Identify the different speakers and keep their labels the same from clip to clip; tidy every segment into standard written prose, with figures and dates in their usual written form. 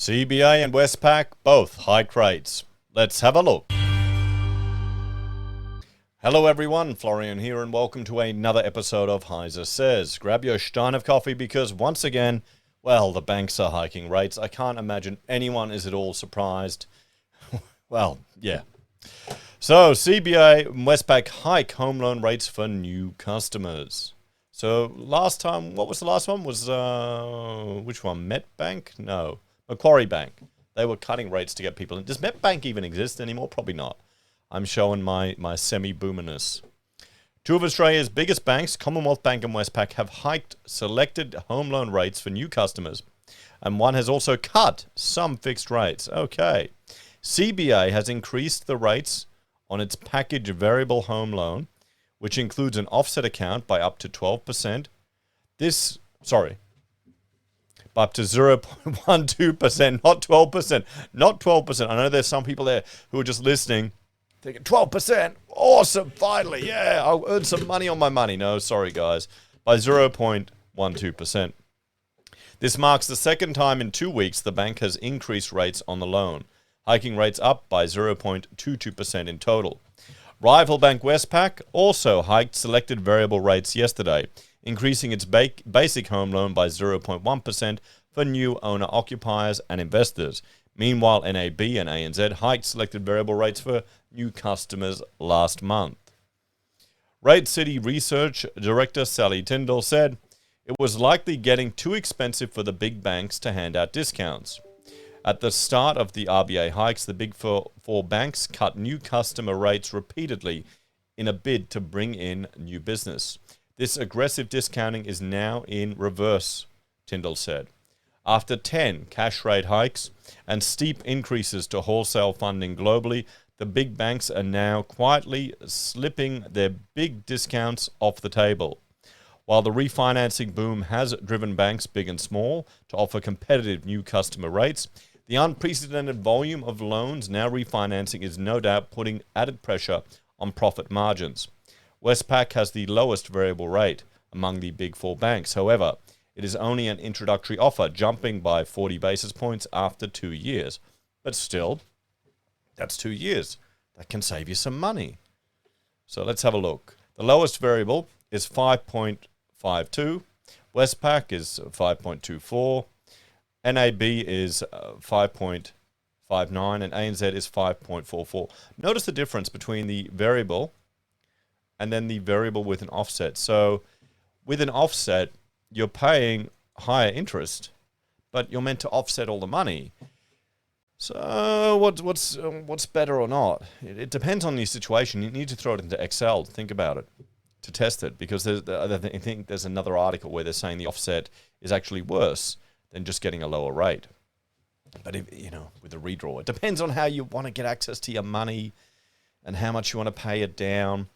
Speaker 1: CBA and Westpac both hike rates. Let's have a look. Hello everyone, Florian here and welcome to another episode of HeiseSays. Grab your stein of coffee because once again, well, the banks are hiking rates. I can't imagine anyone is at all surprised. Well, yeah. So, CBA and Westpac hike home loan rates for new customers. So, last time, what was the last one? Was, which one? Metbank? No. Macquarie Bank. They were cutting rates to get people in. Does Metbank even exist anymore? Probably not. I'm showing my semi-boomerness. Two of Australia's biggest banks, Commonwealth Bank and Westpac, have hiked selected home loan rates for new customers. And one has also cut some fixed rates. Okay. CBA has increased the rates on its package variable home loan, which includes an offset account by up to 12%. By up to 0.12%, not 12%. Not 12%. I know there's some people there who are just listening, thinking, 12%, awesome, finally, yeah, I'll earn some money on my money. No, sorry, guys. By 0.12%. This marks the second time in 2 weeks the bank has increased rates on the loan, hiking rates up by 0.22% in total. Rival bank Westpac also hiked selected variable rates yesterday, increasing its basic home loan by 0.1% for new owner-occupiers and investors. Meanwhile, NAB and ANZ hiked selected variable rates for new customers last month. Rate City Research Director Sally Tyndall said, "It was likely getting too expensive for the big banks to hand out discounts. At the start of the RBA hikes, the big four banks cut new customer rates repeatedly in a bid to bring in new business. This aggressive discounting is now in reverse," Tyndall said. After 10 cash rate hikes and steep increases to wholesale funding globally, the big banks are now quietly slipping their big discounts off the table. While the refinancing boom has driven banks big and small to offer competitive new customer rates, the unprecedented volume of loans now refinancing is no doubt putting added pressure on profit margins. Westpac has the lowest variable rate among the big four banks. However, it is only an introductory offer, jumping by 40 basis points after 2 years. But still, that's 2 years. That can save you some money. So let's have a look. The lowest variable is 5.52. Westpac is 5.24. NAB is 5.59. And ANZ is 5.44. Notice the difference between the variable and then the variable with an offset. So with an offset, you're paying higher interest, but you're meant to offset all the money. So what's better or not? It depends on your situation. You need to throw it into Excel to think about it, to test it, because I think there's another article where they're saying the offset is actually worse than just getting a lower rate. But if, with the redraw, it depends on how you want to get access to your money and how much you want to pay it down.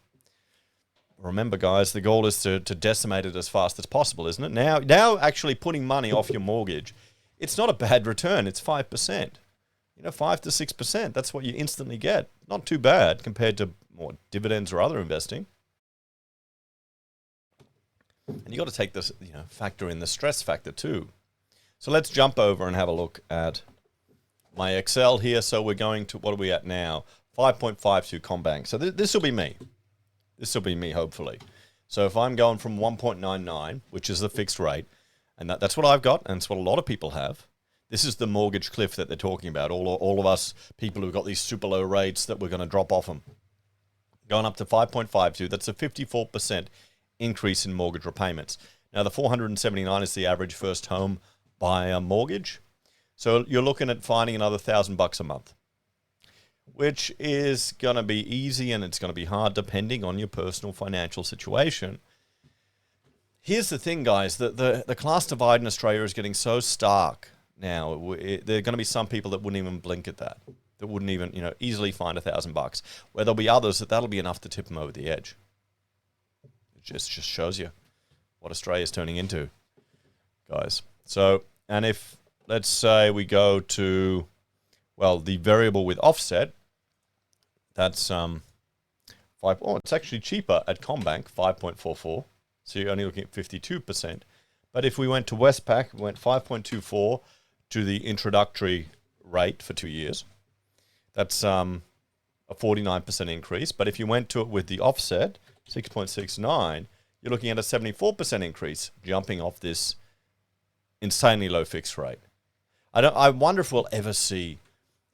Speaker 1: Remember, guys, the goal is to decimate it as fast as possible, isn't it? Now actually putting money off your mortgage, it's not a bad return. It's 5%. 5 to 6%. That's what you instantly get. Not too bad compared to more dividends or other investing. And you got to take this, factor in the stress factor too. So let's jump over and have a look at my Excel here. So we're going to, what are we at now? 5.52 Combank. So this will be me. This will be me, hopefully. So if I'm going from 1.99, which is the fixed rate, and that's what I've got, and it's what a lot of people have. This is the mortgage cliff that they're talking about. All of us people who've got these super low rates that we're going to drop off them. Going up to 5.52, that's a 54% increase in mortgage repayments. Now, the 479 is the average first home buyer mortgage. So you're looking at finding another $1,000 a month, which is going to be easy and it's going to be hard depending on your personal financial situation. Here's the thing, guys, the class divide in Australia is getting so stark now. There are going to be some people that wouldn't even blink at that wouldn't even, easily find $1,000, where there'll be others that'll be enough to tip them over the edge. It just shows you what Australia's turning into, guys. So, and if, let's say we go to, the variable with offset, that's it's actually cheaper at Combank, 5.44. So you're only looking at 52%. But if we went to Westpac, we went 5.24 to the introductory rate for 2 years. That's a 49% increase. But if you went to it with the offset, 6.69, you're looking at a 74% increase, jumping off this insanely low fixed rate. I wonder if we'll ever see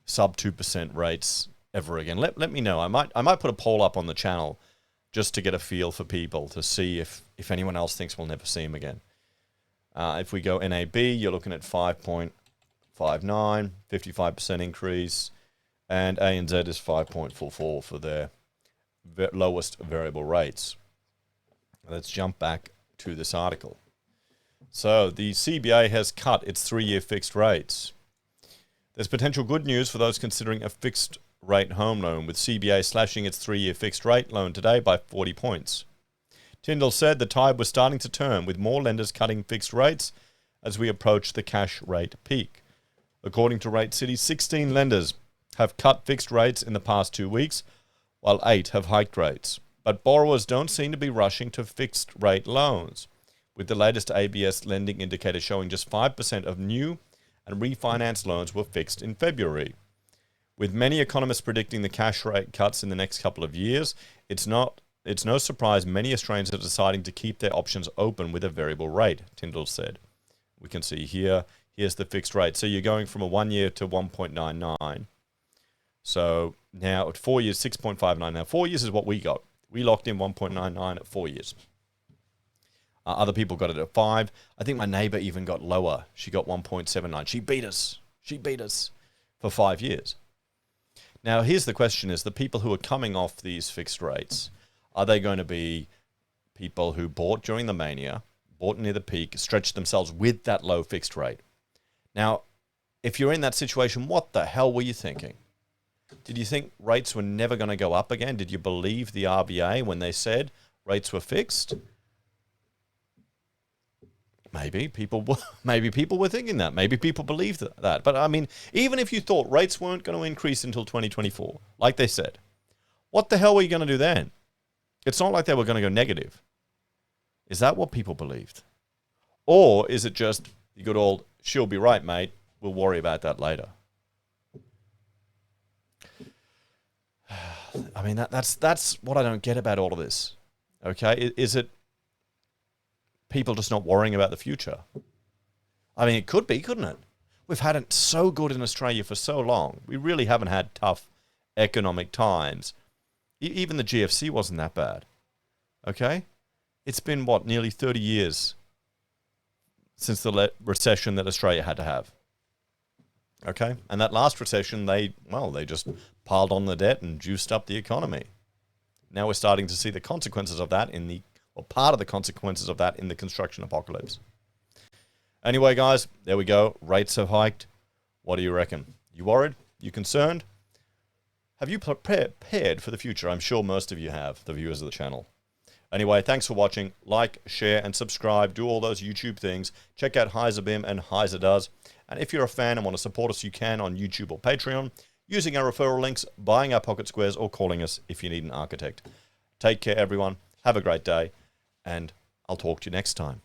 Speaker 1: sub 2% rates ever again. Let me know. I might put a poll up on the channel just to get a feel for people to see if anyone else thinks we'll never see them again. If we go NAB, you're looking at 5.59, 55% increase, and ANZ is 5.44 for their lowest variable rates. Let's jump back to this article. So the CBA has cut its 3-year fixed rates. There's potential good news for those considering a fixed rate home loan, with CBA slashing its 3-year fixed rate loan today by 40 points. Tyndall said the tide was starting to turn, with more lenders cutting fixed rates as we approach the cash rate peak. According to Rate City, 16 lenders have cut fixed rates in the past 2 weeks, while 8 have hiked rates. But borrowers don't seem to be rushing to fixed rate loans, with the latest ABS lending indicator showing just 5% of new and refinance loans were fixed in February. With many economists predicting the cash rate cuts in the next couple of years, it's no surprise many Australians are deciding to keep their options open with a variable rate, Tyndall said. We can see here's the fixed rate. So you're going from a 1 year to 1.99. So now at 4 years, 6.59. Now 4 years is what we got. We locked in 1.99 at 4 years. Other people got it at 5. I think my neighbor even got lower. She got 1.79. She beat us. She beat us for 5 years. Now, here's the question is, the people who are coming off these fixed rates, are they going to be people who bought during the mania, bought near the peak, stretched themselves with that low fixed rate? Now, if you're in that situation, what the hell were you thinking? Did you think rates were never going to go up again? Did you believe the RBA when they said rates were fixed? Maybe people were thinking that. Maybe people believed that. But I mean, even if you thought rates weren't going to increase until 2024, like they said, what the hell were you going to do then? It's not like they were going to go negative. Is that what people believed? Or is it just the good old, she'll be right, mate, we'll worry about that later? I mean, that's what I don't get about all of this. Okay? Is it people just not worrying about the future? I mean, it could be, couldn't it? We've had it so good in Australia for so long. We really haven't had tough economic times. Even the GFC wasn't that bad. Okay? It's been, nearly 30 years since the recession that Australia had to have. Okay? And that last recession, they just piled on the debt and juiced up the economy. Now we're starting to see the consequences of that part of the consequences of that in the construction apocalypse. Anyway, guys, there we go. Rates have hiked. What do you reckon? You worried? You concerned? Have you prepared for the future? I'm sure most of you have, the viewers of the channel. Anyway, thanks for watching. Like, share, and subscribe. Do all those YouTube things. Check out HeiseBim and Heise Does. And if you're a fan and want to support us, you can on YouTube or Patreon, using our referral links, buying our pocket squares, or calling us if you need an architect. Take care, everyone. Have a great day, and I'll talk to you next time.